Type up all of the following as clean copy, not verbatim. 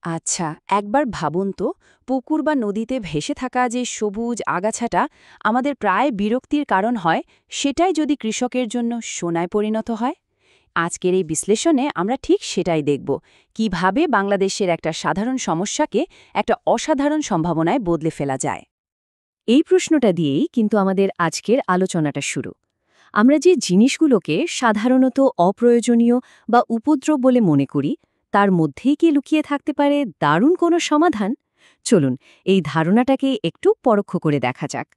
আচ্ছা, একবার ভাবুন তো, পুকুর বা নদীতে ভেসে থাকা যে সবুজ আগাছাটা আমাদের প্রায় বিরক্তির কারণ হয়, সেটাই যদি কৃষকের জন্য সোনায় পরিণত হয়। আজকের এই বিশ্লেষণে আমরা ঠিক সেটাই দেখব, কিভাবে বাংলাদেশের একটা সাধারণ সমস্যাকে একটা অসাধারণ সম্ভাবনায় বদলে ফেলা যায়। এই প্রশ্নটা দিয়েই কিন্তু আমাদের আজকের আলোচনাটা শুরু। আমরা যে জিনিসগুলোকে সাধারণত অপ্রয়োজনীয় বা উপদ্রব বলে মনে করি, তার মধ্যেই কি লুকিয়ে থাকতে পারে দারুণ কোনো সমাধান? চলুন এই ধারণাটাকে একটু পরোক্ষ করে দেখা যাক।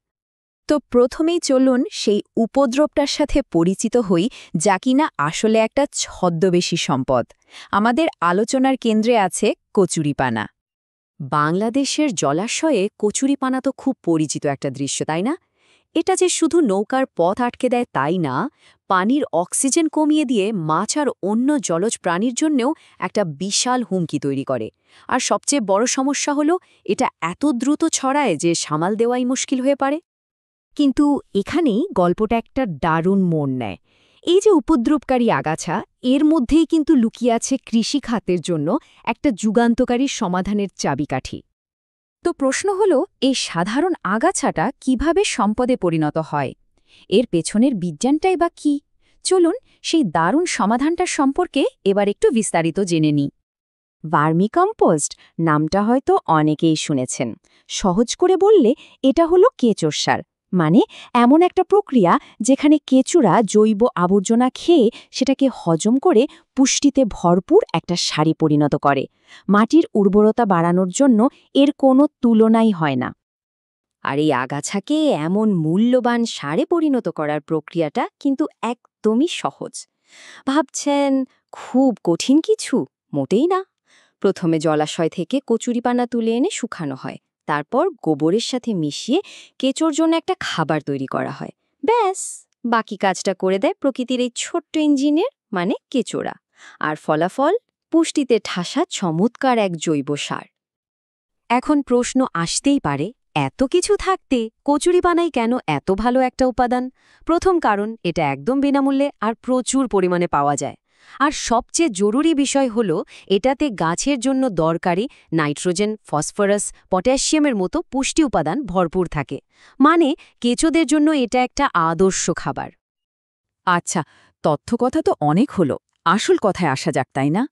তো প্রথমেই চলুন সেই উপদ্রবটার সাথে পরিচিত হই, যা কিনা আসলে একটা ছদ্মবেশী সম্পদ। আমাদের আলোচনার কেন্দ্রে আছে কচুরিপানা। বাংলাদেশের জলাশয়ে কচুরিপানা তো খুব পরিচিত একটা দৃশ্য, তাই না? এটা যে শুধু নৌকার পথ আটকে দেয় তাই না, পানির অক্সিজেন কমিয়ে দিয়ে মাছ আর অন্য জলজ প্রাণীর জন্যেও একটা বিশাল হুমকি তৈরি করে। আর সবচেয়ে বড় সমস্যা হলো, এটা এত দ্রুত ছড়ায় যে সামাল দেওয়াই মুশকিল হয়ে পারে। কিন্তু এখানেই গল্পটা একটা দারুণ মোড় নেয়। এই যে উপদ্রবকারী আগাছা, এর মধ্যেই কিন্তু লুকিয়ে আছে কৃষি খাতের জন্য একটা যুগান্তকারী সমাধানের চাবিকাঠি। তো প্রশ্ন হলো, এই সাধারণ আগাছাটা কিভাবে সম্পদে পরিণত হয়? এর পেছনের বিজ্ঞানটাই বা কি? চলুন সেই দারুণ সমাধানটার সম্পর্কে এবার একটু বিস্তারিত জেনে নিই। ভার্মিকম্পোস্ট নামটা হয়তো অনেকেই শুনেছেন। সহজ করে বললে এটা হলো কেঁচোর সার, মানে এমন একটা প্রক্রিয়া যেখানে কেঁচুরা জৈব আবর্জনা খেয়ে সেটাকে হজম করে পুষ্টিতে ভরপুর একটা সারে পরিণত করে। মাটির উর্বরতা বাড়ানোর জন্য এর কোনো তুলনাই হয় না। আর এই আগাছাকে এমন মূল্যবান সারে পরিণত করার প্রক্রিয়াটা কিন্তু একদমই সহজ। ভাবছেন খুব কঠিন কিছু? মোটেই না। প্রথমে জলাশয় থেকে কচুরিপানা তুলে এনে শুকানো হয়, তারপর গোবরের সাথে মিশিয়ে কেঁচোর জন্য একটা খাবার তৈরি করা হয়। ব্যাস, বাকি কাজটা করে দেয় প্রকৃতির এই ছোট্ট ইঞ্জিনের, মানে কেঁচোরা। আর ফলাফল পুষ্টিতে ঠাসা চমৎকার এক জৈব সার। এখন প্রশ্ন আসতেই পারে, এত কিছু থাকতে কচুরিপানাই কেন এত ভালো একটা উপাদান? প্রথম কারণ, এটা একদম বিনামূল্যে আর প্রচুর পরিমাণে পাওয়া যায়। আর সবচেয়ে জরুরি বিষয় হল, এটাতে গাছের জন্য দরকারি নাইট্রোজেন, ফসফরাস, পটাশিয়ামের মতো পুষ্টি উপাদান ভরপুর থাকে। মানে কেঁচোদের জন্য এটা একটা আদর্শ খাবার। আচ্ছা, তথ্য কথা তো অনেক হলো, আসল কথায় আসা যাক, তাই না?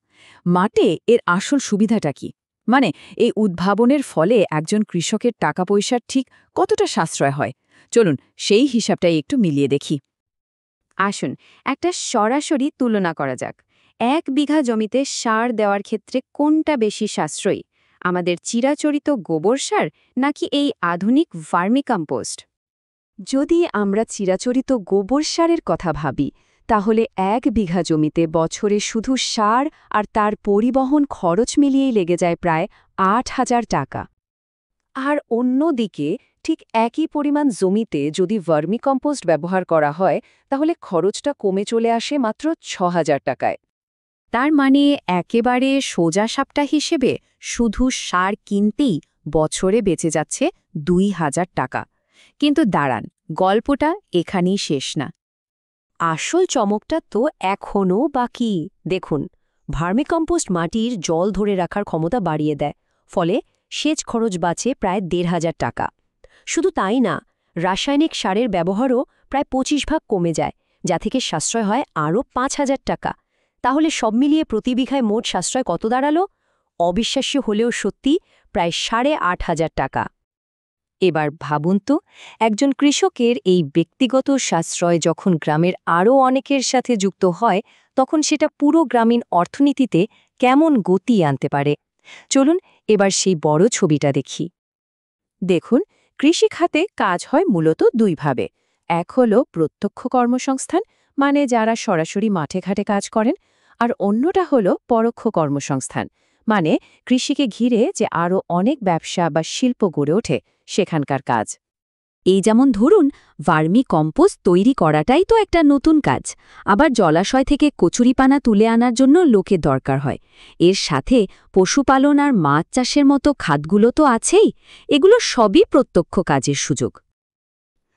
মাঠে এর আসল সুবিধাটা কি? মানে এই উদ্ভাবনের ফলে একজন কৃষকের টাকা পয়সার ঠিক কতটা সাশ্রয় হয়? চলুন সেই হিসাবটাই একটু মিলিয়ে দেখি। আসুন একটা সরাসরি তুলনা করা যাক। 1 বিঘা জমিতে সার দেওয়ার ক্ষেত্রে কোনটা বেশি সাশ্রয়ী, আমাদের চিরাচরিত গোবর সার নাকি এই আধুনিক ভার্মিকম্পোস্ট? যদি আমরা চিরাচরিত গোবর সারের কথা ভাবি, তাহলে 1 বিঘা জমিতে বছরে শুধু সার আর তার পরিবহন খরচ মিলিয়েই লেগে যায় প্রায় 8,000 টাকা। আর অন্যদিকে ঠিক একই পরিমাণ জমিতে যদি ভার্মিকম্পোস্ট ব্যবহার করা হয়, তাহলে খরচটা কমে চলে আসে মাত্র 6,000 টাকায়। তার মানে একেবারে সোজা সাপটা হিসেবে শুধু সার কিনতেই বছরে বেঁচে যাচ্ছে 2,000 টাকা। কিন্তু দাঁড়ান, গল্পটা এখানেই শেষ না। আসল চমকটা তো এখনও বাকি। দেখুন, ভার্মিকম্পোস্ট মাটির জল ধরে রাখার ক্ষমতা বাড়িয়ে দেয়, ফলে সেচ খরচ বাঁচে প্রায় 1,500 টাকা। শুধু তাই না, রাসায়নিক সারের ব্যবহারও প্রায় 25 ভাগ কমে যায়, যা থেকে সাশ্রয় হয় আরও 5,000 টাকা। তাহলে সব মিলিয়ে প্রতি বিঘায় মোট সাশ্রয় কত দাঁড়ালো? অবিশ্বাস্য হলেও সত্যি, প্রায় 8,500 টাকা। এবার ভাবুন তো, একজন কৃষকের এই ব্যক্তিগত সাশ্রয় যখন গ্রামের আরও অনেকের সাথে যুক্ত হয়, তখন সেটা পুরো গ্রামীণ অর্থনীতিতে কেমন গতি আনতে পারে। চলুন এবার সেই বড় ছবিটা দেখি। দেখুন, কৃষি খাতে কাজ হয় মূলত দুইভাবে। এক হলো প্রত্যক্ষ কর্মসংস্থান, মানে যারা সরাসরি মাঠে ঘাটে কাজ করেন, আর অন্যটা হলো পরোক্ষ কর্মসংস্থান, মানে কৃষিকে ঘিরে যে আরও অনেক ব্যবসা বা শিল্প গড়ে ওঠে সেখানকার কাজ। এই যেমন ধরুন, ভার্মি কম্পোস্ট তৈরি করাটাই তো একটা নতুন কাজ। আবার জলাশয় থেকে কচুরিপানা তুলে আনার জন্য লোকের দরকার হয়। এর সাথে পশুপালন আর মাছ চাষের মতো খাতগুলো তো আছেই। এগুলো সবই প্রত্যক্ষ কাজের সুযোগ।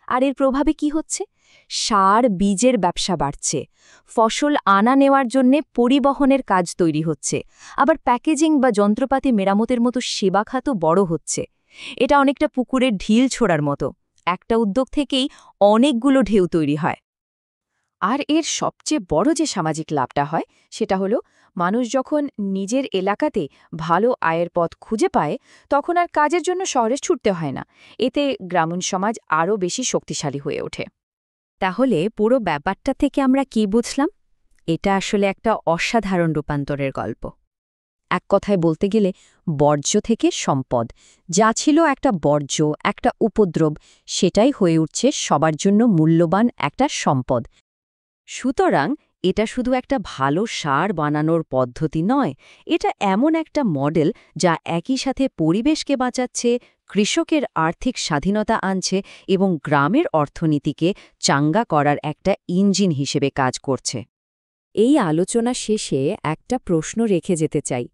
আর এর প্রভাবে কি হচ্ছে? সার বীজের ব্যবসা বাড়ছে, ফসল আনা নেওয়ার জন্যে পরিবহনের কাজ তৈরি হচ্ছে, আবার প্যাকেজিং বা যন্ত্রপাতি মেরামতের মতো সেবা খাতও বড় হচ্ছে। এটা অনেকটা পুকুরের ঢিল ছোড়ার মতো, একটা উদ্যোগ থেকেই অনেকগুলো ঢেউ তৈরি হয়। আর এর সবচেয়ে বড় যে সামাজিক লাভটা হয় সেটা হলো মানুষ যখন নিজের এলাকাতে ভালো আয়ের পথ খুঁজে পায় তখন আর কাজের জন্য শহরে ছুটতে হয় না। এতে গ্রামীণ সমাজ আরও বেশি শক্তিশালী হয়ে ওঠে। তাহলে পুরো ব্যাপারটা থেকে আমরা কি বুঝলাম? এটা আসলে একটা অসাধারণ রূপান্তরের গল্প। এক কথায় বলতে গেলে বর্জ্য থেকে সম্পদ, যা ছিল একটা বর্জ্য, একটা উপদ্রব, সেটাই হয়ে উঠছে সবার জন্য মূল্যবান একটা সম্পদ। সুতরাং এটা শুধু একটা ভালো সার বানানোর পদ্ধতি নয়, এটা এমন একটা মডেল যা একই সাথে পরিবেশকে বাঁচাচ্ছে, কৃষকের আর্থিক স্বাধীনতা আনছে এবং গ্রামের অর্থনীতিকে চাঙ্গা করার একটা ইঞ্জিন হিসেবে কাজ করছে। এই আলোচনা শেষে একটা প্রশ্ন রেখে যেতে চাই।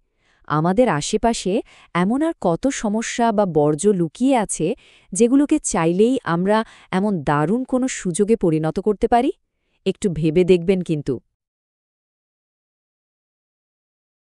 আমাদের আশেপাশে এমন আর কত সমস্যা বা বর্জ্য লুকিয়ে আছে যেগুলোকে চাইলেই আমরা এমন দারুণ কোনো সুযোগে পরিণত করতে পারি? একটু ভেবে দেখবেন কিন্তু।